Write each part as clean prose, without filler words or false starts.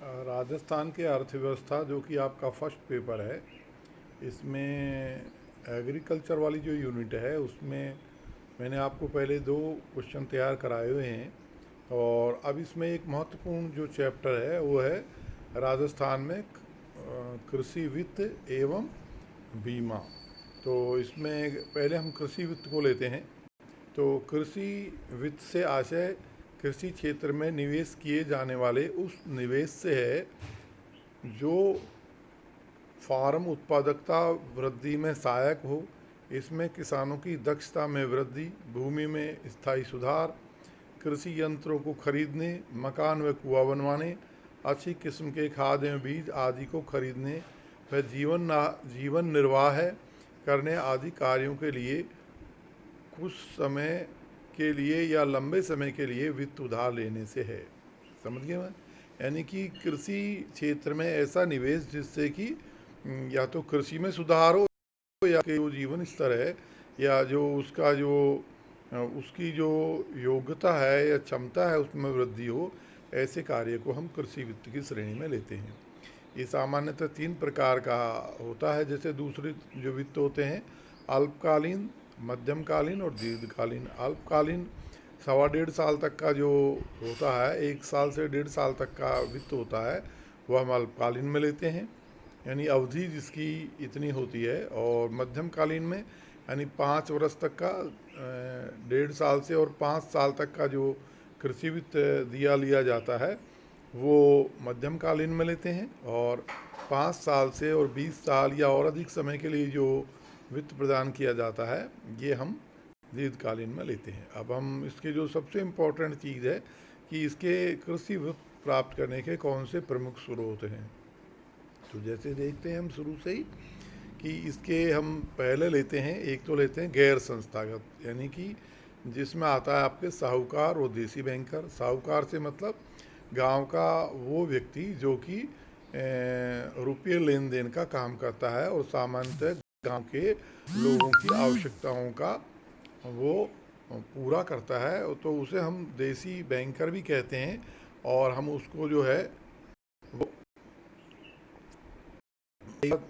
राजस्थान की अर्थव्यवस्था जो कि आपका फर्स्ट पेपर है, इसमें एग्रीकल्चर वाली जो यूनिट है उसमें मैंने आपको पहले 2 क्वेश्चन तैयार कराए हुए हैं। और अब इसमें एक महत्वपूर्ण जो चैप्टर है वो है राजस्थान में कृषि वित्त एवं बीमा। तो इसमें पहले हम कृषि वित्त को लेते हैं। तो कृषि वित्त से आशय कृषि क्षेत्र में निवेश किए जाने वाले उस निवेश से है जो फार्म उत्पादकता वृद्धि में सहायक हो। इसमें किसानों की दक्षता में वृद्धि, भूमि में स्थायी सुधार, कृषि यंत्रों को खरीदने, मकान व कुआं बनवाने, अच्छी किस्म के खाद एवं बीज आदि को खरीदने व जीवन निर्वाह करने आदि कार्यों के लिए कुछ समय के लिए या लंबे समय के लिए वित्त उधार लेने से है। समझ गए मैं? यानी कि कृषि क्षेत्र में ऐसा निवेश जिससे कि या तो कृषि में सुधार हो या कि जो जीवन स्तर है या जो उसका जो उसकी जो योग्यता है या क्षमता है उसमें वृद्धि हो, ऐसे कार्य को हम कृषि वित्त की श्रेणी में लेते हैं। ये सामान्यतः 3 प्रकार का होता है। जैसे दूसरे जो वित्त होते हैं अल्पकालीन, मध्यमकालीन और दीर्घकालीन। अल्पकालीन 1.5 साल तक का जो होता है, 1 साल से 1.5 साल तक का वित्त होता है, वह हम अल्पकालीन में लेते हैं, यानी अवधि जिसकी इतनी होती है। और मध्यमकालीन में यानी 5 वर्ष तक का 1.5 साल से और 5 साल तक का जो कृषि वित्त दिया लिया जाता है वो मध्यमकालीन में लेते हैं। और 5 साल से और 20 साल या और अधिक समय के लिए जो वित्त प्रदान किया जाता है ये हम दीर्घकालीन में लेते हैं। अब हम इसके जो सबसे इम्पोर्टेंट चीज़ है कि इसके कृषि वित्त प्राप्त करने के कौन से प्रमुख स्रोत हैं। तो जैसे देखते हैं हम शुरू से ही कि इसके हम पहले लेते हैं, एक तो लेते हैं गैर संस्थागत, यानी कि जिसमें आता है आपके साहूकार और देसी बैंकर। साहूकार से मतलब गांव का वो व्यक्ति जो कि रुपये लेन देन का काम करता है और सामान्यतः गांव के लोगों की आवश्यकताओं का वो पूरा करता है, तो उसे हम देसी बैंकर भी कहते हैं। और हम उसको जो है वो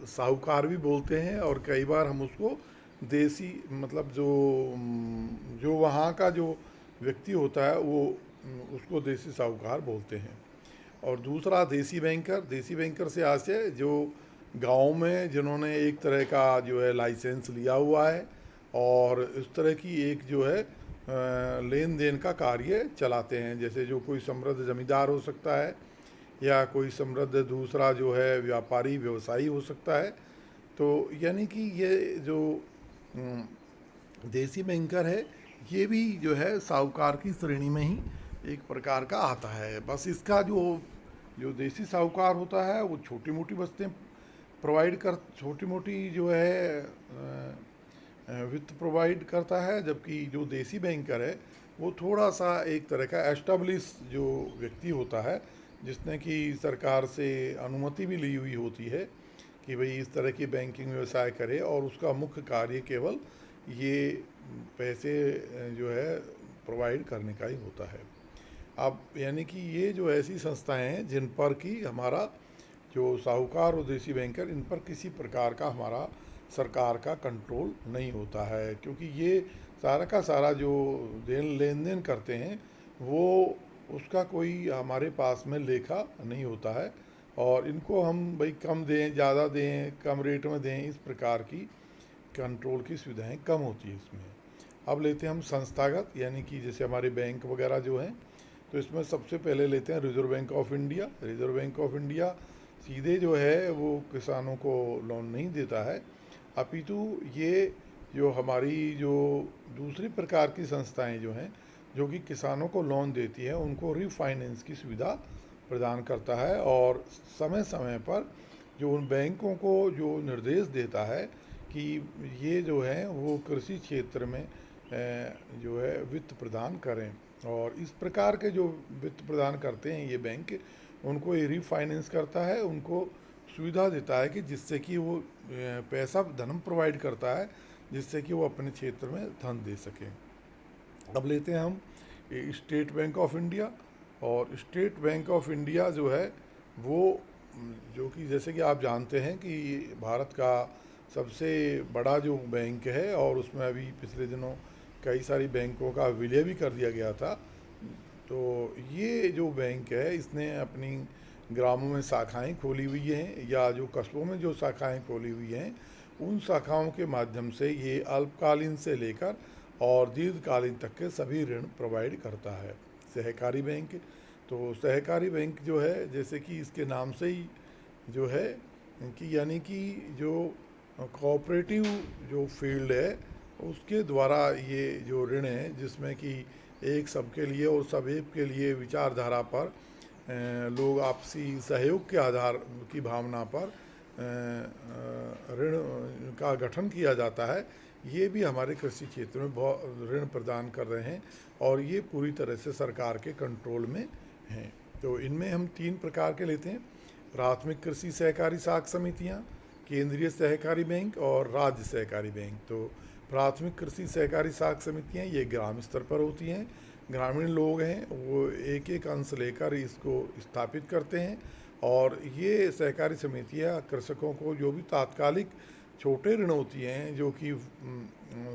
साहूकार भी बोलते हैं और कई बार हम उसको देसी मतलब जो वहाँ का जो व्यक्ति होता है वो उसको देसी साहूकार बोलते हैं। और दूसरा देसी बैंकर। देसी बैंकर से आशय जो गांव में जिन्होंने एक तरह का जो है लाइसेंस लिया हुआ है और इस तरह की एक जो है लेन देन का कार्य चलाते हैं। जैसे जो कोई समृद्ध जमींदार हो सकता है या कोई समृद्ध दूसरा जो है व्यापारी व्यवसायी हो सकता है। तो यानी कि ये जो देसी बैंकर है ये भी जो है साहूकार की श्रेणी में ही एक प्रकार का आता है। बस इसका जो जो देसी साहूकार होता है वो छोटी मोटी वस्तुएं प्रोवाइड कर छोटी मोटी जो है वित्त प्रोवाइड करता है, जबकि जो देसी बैंकर है वो थोड़ा सा एक तरह का एस्टेब्लिश जो व्यक्ति होता है जिसने कि सरकार से अनुमति भी ली हुई होती है कि भाई इस तरह की बैंकिंग व्यवसाय करे और उसका मुख्य कार्य केवल ये पैसे जो है प्रोवाइड करने का ही होता है। अब यानी कि ये जो ऐसी संस्थाएं हैं जिन पर कि हमारा जो साहूकार और देसी बैंकर इन पर किसी प्रकार का हमारा सरकार का कंट्रोल नहीं होता है, क्योंकि ये सारा का सारा जो लेन देन करते हैं वो उसका कोई हमारे पास में लेखा नहीं होता है। और इनको हम भाई कम दें, ज़्यादा दें, कम रेट में दें, इस प्रकार की कंट्रोल की सुविधाएं कम होती है इसमें। अब लेते हैं हम संस्थागत, यानी कि जैसे हमारे बैंक वगैरह जो हैं, तो इसमें सबसे पहले लेते हैं reserve bank of India. Reserve bank of India सीधे जो है वो किसानों को लोन नहीं देता है, अपितु ये जो हमारी जो दूसरी प्रकार की संस्थाएं जो हैं जो कि किसानों को लोन देती हैं उनको रीफाइनेंस की सुविधा प्रदान करता है और समय समय पर जो उन बैंकों को जो निर्देश देता है कि ये जो है वो कृषि क्षेत्र में जो है वित्त प्रदान करें। और इस प्रकार के जो वित्त प्रदान करते हैं ये बैंक, उनको ये रीफाइनेंस करता है, उनको सुविधा देता है कि जिससे कि वो पैसा धन प्रोवाइड करता है जिससे कि वो अपने क्षेत्र में धन दे सकें। अब लेते हैं हम स्टेट बैंक ऑफ इंडिया। और स्टेट बैंक ऑफ इंडिया जो है वो जो कि जैसे कि आप जानते हैं कि भारत का सबसे बड़ा जो बैंक है, और उसमें अभी पिछले दिनों कई सारी बैंकों का विलय भी कर दिया गया था। तो ये जो बैंक है, इसने अपनी ग्रामों में शाखाएं खोली हुई हैं, या जो कस्बों में जो शाखाएं खोली हुई हैं, उन शाखाओं के माध्यम से ये अल्पकालीन से लेकर और दीर्घकालीन तक के सभी ऋण प्रोवाइड करता है। सहकारी बैंक, तो सहकारी बैंक जो है, जैसे कि इसके नाम से ही जो है कि यानी कि जो कोऑपरेटिव जो फील्ड है, उसके द्वारा ये जो ऋण है, जिसमें कि एक सबके लिए और सब एक के लिए विचारधारा पर लोग आपसी सहयोग के आधार की भावना पर ऋण का गठन किया जाता है। ये भी हमारे कृषि क्षेत्र में बहुत ऋण प्रदान कर रहे हैं, और ये पूरी तरह से सरकार के कंट्रोल में हैं। तो इनमें हम 3 प्रकार के लेते हैं: प्राथमिक कृषि सहकारी साख समितियाँ, केंद्रीय सहकारी बैंक और राज्य सहकारी बैंक। तो प्राथमिक कृषि सहकारी साख समितियाँ ये ग्राम स्तर पर होती हैं। ग्रामीण लोग हैं, वो एक एक अंश लेकर इसको स्थापित करते हैं, और ये सहकारी समितियाँ कृषकों को जो भी तात्कालिक छोटे ऋण होती हैं, जो कि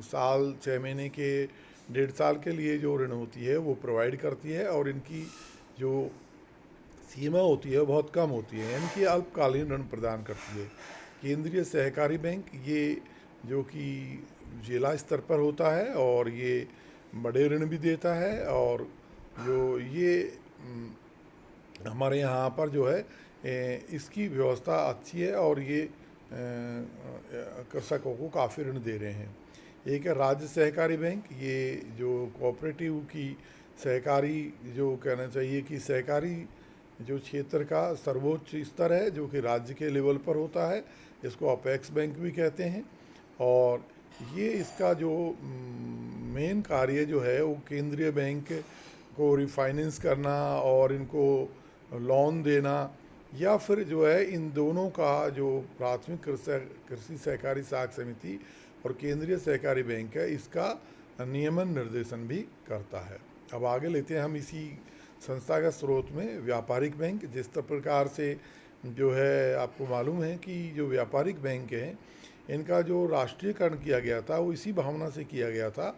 साल 6 महीने के 1.5 साल के लिए जो ऋण होती है, वो प्रोवाइड करती है, और इनकी जो सीमा होती है बहुत कम होती है, यानी कि अल्पकालीन ऋण प्रदान करती है। केंद्रीय सहकारी बैंक ये जो कि जिला स्तर पर होता है, और ये बड़े ऋण भी देता है, और जो ये हमारे यहाँ पर जो है इसकी व्यवस्था अच्छी है, और ये कृषकों को काफ़ी ऋण दे रहे हैं। एक है राज्य सहकारी बैंक, ये जो कोऑपरेटिव की सहकारी, जो कहना चाहिए कि सहकारी जो क्षेत्र का सर्वोच्च स्तर है, जो कि राज्य के लेवल पर होता है, इसको अपेक्स बैंक भी कहते हैं। और ये इसका जो मेन कार्य जो है, वो केंद्रीय बैंक को रिफाइनेंस करना और इनको लोन देना, या फिर जो है इन दोनों का जो प्राथमिक कृषि सहकारी साख समिति और केंद्रीय सहकारी बैंक है, इसका नियमन निर्देशन भी करता है। अब आगे लेते हैं हम इसी संस्थागत स्रोत में व्यापारिक बैंक। जिस प्रकार से जो है आपको मालूम है कि जो व्यापारिक बैंक हैं, इनका जो राष्ट्रीयकरण किया गया था, वो इसी भावना से किया गया था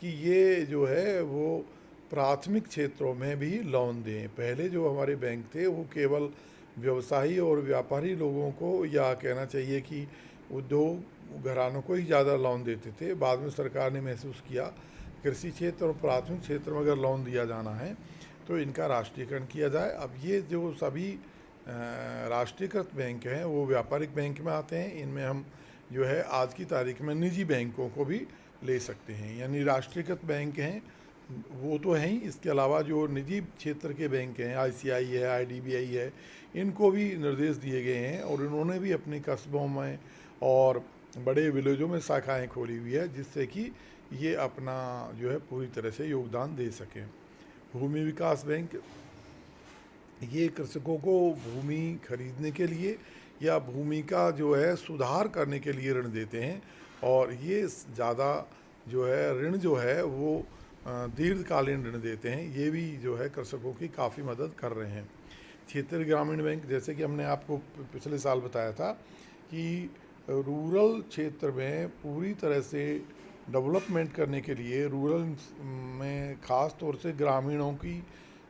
कि ये जो है वो प्राथमिक क्षेत्रों में भी लोन दें। पहले जो हमारे बैंक थे, वो केवल व्यवसायी और व्यापारी लोगों को, या कहना चाहिए कि उद्योग घरानों को ही ज़्यादा लोन देते थे। बाद में सरकार ने महसूस किया कृषि क्षेत्र और प्राथमिक क्षेत्र में अगर लोन दिया जाना है तो इनका राष्ट्रीयकरण किया जाए। अब ये जो सभी राष्ट्रीयकृत बैंक हैं, वो व्यापारिक बैंक में आते हैं। इनमें हम जो है आज की तारीख में निजी बैंकों को भी ले सकते हैं, यानी राष्ट्रीयकृत बैंक हैं वो तो हैं ही, इसके अलावा जो निजी क्षेत्र के बैंक हैं, आईसीआई है, आईडीबीआई है, इनको भी निर्देश दिए गए हैं, और इन्होंने भी अपने कस्बों में और बड़े विलेजों में शाखाएं खोली हुई है, जिससे कि ये अपना जो है पूरी तरह से योगदान दे सकें। भूमि विकास बैंक, ये कृषकों को भूमि खरीदने के लिए या भूमि का जो है सुधार करने के लिए ऋण देते हैं, और ये ज़्यादा जो है ऋण जो है वो दीर्घकालीन ऋण देते हैं। ये भी जो है कृषकों की काफ़ी मदद कर रहे हैं। क्षेत्रीय ग्रामीण बैंक, जैसे कि हमने आपको पिछले साल बताया था कि रूरल क्षेत्र में पूरी तरह से डेवलपमेंट करने के लिए, रूरल में ख़ास तौर से ग्रामीणों की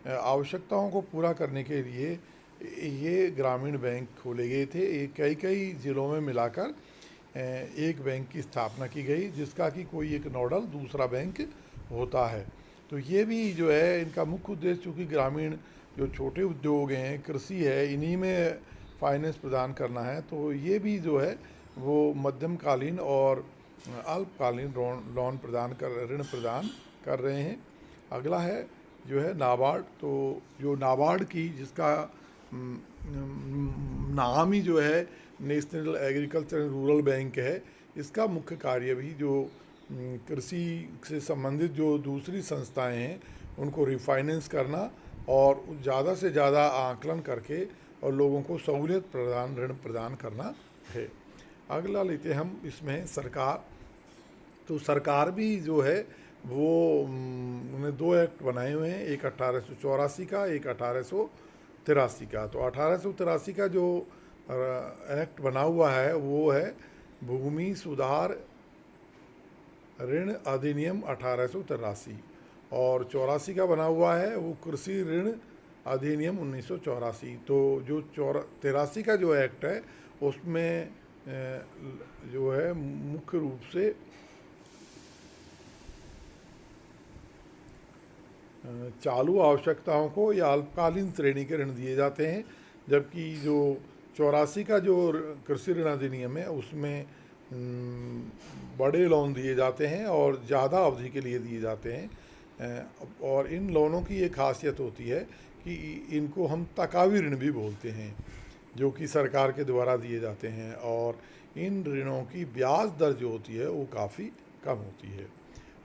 आवश्यकताओं को पूरा करने के लिए ये ग्रामीण बैंक खोले गए थे। कई कई ज़िलों में मिलाकर एक बैंक की स्थापना की गई, जिसका कि कोई एक नोडल दूसरा बैंक होता है। तो ये भी जो है इनका मुख्य उद्देश्य, चूँकि ग्रामीण जो छोटे उद्योग हैं, कृषि है, इन्हीं में फाइनेंस प्रदान करना है, तो ये भी जो है वो मध्यमकालीन और अल्पकालीन लोन प्रदान कर ऋण प्रदान कर रहे हैं। अगला है जो है नाबार्ड। तो जो नाबार्ड की, जिसका नाम ही जो है national agriculture and rural bank है, इसका मुख्य कार्य भी जो कृषि से संबंधित जो दूसरी संस्थाएं हैं उनको रिफाइनेंस करना और ज़्यादा से ज़्यादा आकलन करके और लोगों को सहूलियत ऋण प्रदान करना है। अगला लेते हैं हम इसमें सरकार। तो सरकार भी जो है वो उन्हें 2 एक्ट बनाए हुए हैं, एक 1884 का, एक 1800 तिरासी का। तो 1883 का जो एक्ट बना हुआ है वो है भूमि सुधार ऋण अधिनियम 1883, और 84 का बना हुआ है वो कृषि ऋण अधिनियम 1984। तो जो 83 का जो एक्ट है उसमें जो है मुख्य रूप से चालू आवश्यकताओं को या अल्पकालीन श्रेणी के ऋण दिए जाते हैं, जबकि जो 84 का जो कृषि ऋण अधिनियम है उसमें बड़े लोन दिए जाते हैं और ज़्यादा अवधि के लिए दिए जाते हैं। और इन लोनों की ये खासियत होती है कि इनको हम तकावी ऋण भी बोलते हैं, जो कि सरकार के द्वारा दिए जाते हैं, और इन ऋणों की ब्याज दर जो होती है वो काफ़ी कम होती है।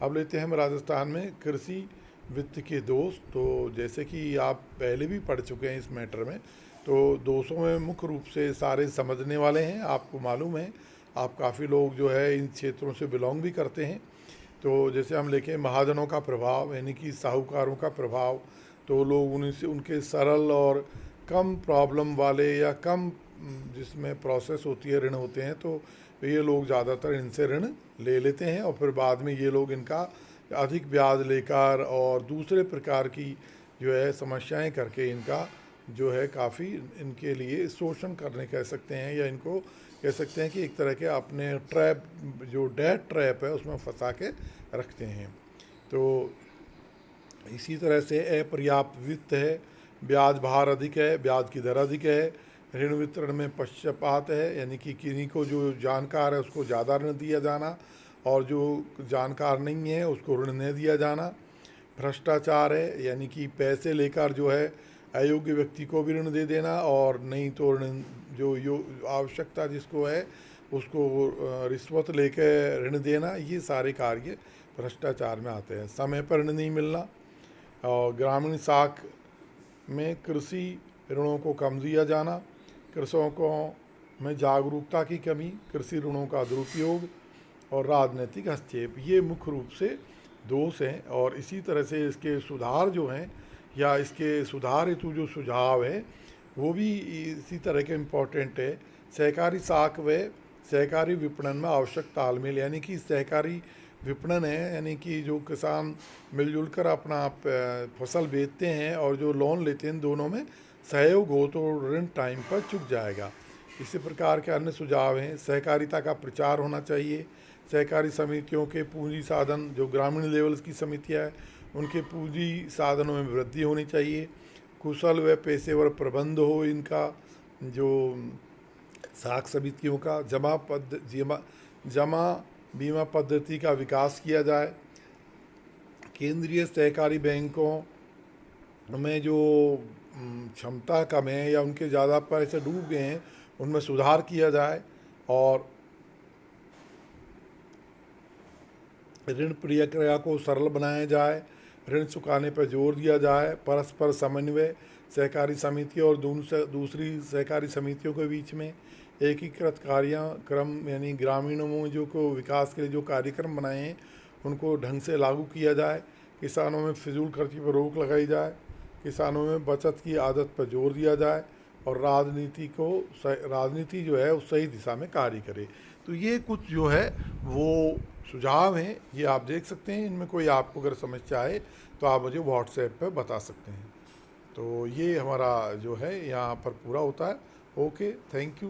अब लेते हैं हम राजस्थान में कृषि वित्त के दोष। तो जैसे कि आप पहले भी पढ़ चुके हैं इस मैटर में, तो दोषों में मुख्य रूप से सारे समझने वाले हैं, आपको मालूम है, आप काफ़ी लोग जो है इन क्षेत्रों से बिलोंग भी करते हैं। तो जैसे हम लेके महाजनों का प्रभाव, यानी कि साहूकारों का प्रभाव, तो लोग उनसे उनके सरल और कम प्रॉब्लम वाले या कम जिसमें प्रोसेस होती है ऋण होते हैं, तो ये लोग ज़्यादातर इनसे ऋण ले लेते हैं और फिर बाद में ये लोग इनका अधिक ब्याज लेकर और दूसरे प्रकार की जो है समस्याएं करके इनका जो है काफ़ी इनके लिए शोषण करने कह सकते हैं, या इनको कह सकते हैं कि एक तरह के अपने ट्रैप, जो डेट ट्रैप है उसमें फंसा के रखते हैं। तो इसी तरह से अपर्याप्त वित्त है, ब्याज भार अधिक है, ब्याज की दर अधिक है, ऋण वितरण में पक्षपात है, यानी कि किन्हीं को जो जानकार है उसको ज़्यादा ऋण दिया जाना और जो जानकार नहीं है उसको ऋण नहीं दिया जाना। भ्रष्टाचार है, यानी कि पैसे लेकर जो है अयोग्य व्यक्ति को भी ऋण दे देना, और नहीं तो ऋण जो आवश्यकता जिसको है उसको रिश्वत लेके ऋण देना, ये सारे कार्य भ्रष्टाचार में आते हैं। समय पर ऋण नहीं मिलना, और ग्रामीण साख में कृषि ऋणों को कम दिया जाना, कृषकों में जागरूकता की कमी, कृषि ऋणों का दुरुपयोग और राजनीतिक हस्तक्षेप, ये मुख्य रूप से दोष हैं। और इसी तरह से इसके सुधार जो हैं या इसके सुधार हेतु जो सुझाव है वो भी इसी तरह के इम्पोर्टेंट है। सहकारी साख व सहकारी विपणन में आवश्यक तालमेल, यानी कि सहकारी विपणन है, यानी कि जो किसान मिलजुल कर अपना फसल बेचते हैं और जो लोन लेते हैं, दोनों में सहयोग हो तो ऋण टाइम पर चुक जाएगा। इसी प्रकार के अन्य सुझाव हैं। सहकारिता का प्रचार होना चाहिए, सहकारी समितियों के पूंजी साधन, जो ग्रामीण लेवल की समितियाँ हैं उनके पूंजी साधनों में वृद्धि होनी चाहिए, कुशल व पेशेवर प्रबंध हो इनका, जो साख समितियों का जमा बीमा पद्धति का विकास किया जाए, केंद्रीय सहकारी बैंकों में जो क्षमता कम है या उनके ज़्यादा पैसे डूब गए हैं उनमें सुधार किया जाए, और ऋण प्रक्रिया को सरल बनाया जाए, ऋण चुकाने पर जोर दिया जाए, परस्पर समन्वय सहकारी समिति और दूसरी सहकारी समितियों के बीच में, एकीकृत कार्यक्रम, यानी ग्रामीणों में जो को विकास के लिए जो कार्यक्रम बनाए हैं उनको ढंग से लागू किया जाए, किसानों में फिजूल खर्ची पर रोक लगाई जाए, किसानों में बचत की आदत पर जोर दिया जाए, और राजनीति जो है उस सही दिशा में कार्य करे। तो ये कुछ जो है वो सुझाव हैं, ये आप देख सकते हैं। इनमें कोई आपको अगर समस्या आए तो आप मुझे व्हाट्सएप पर बता सकते हैं। तो ये हमारा जो है यहाँ पर पूरा होता है। Okay, thank you.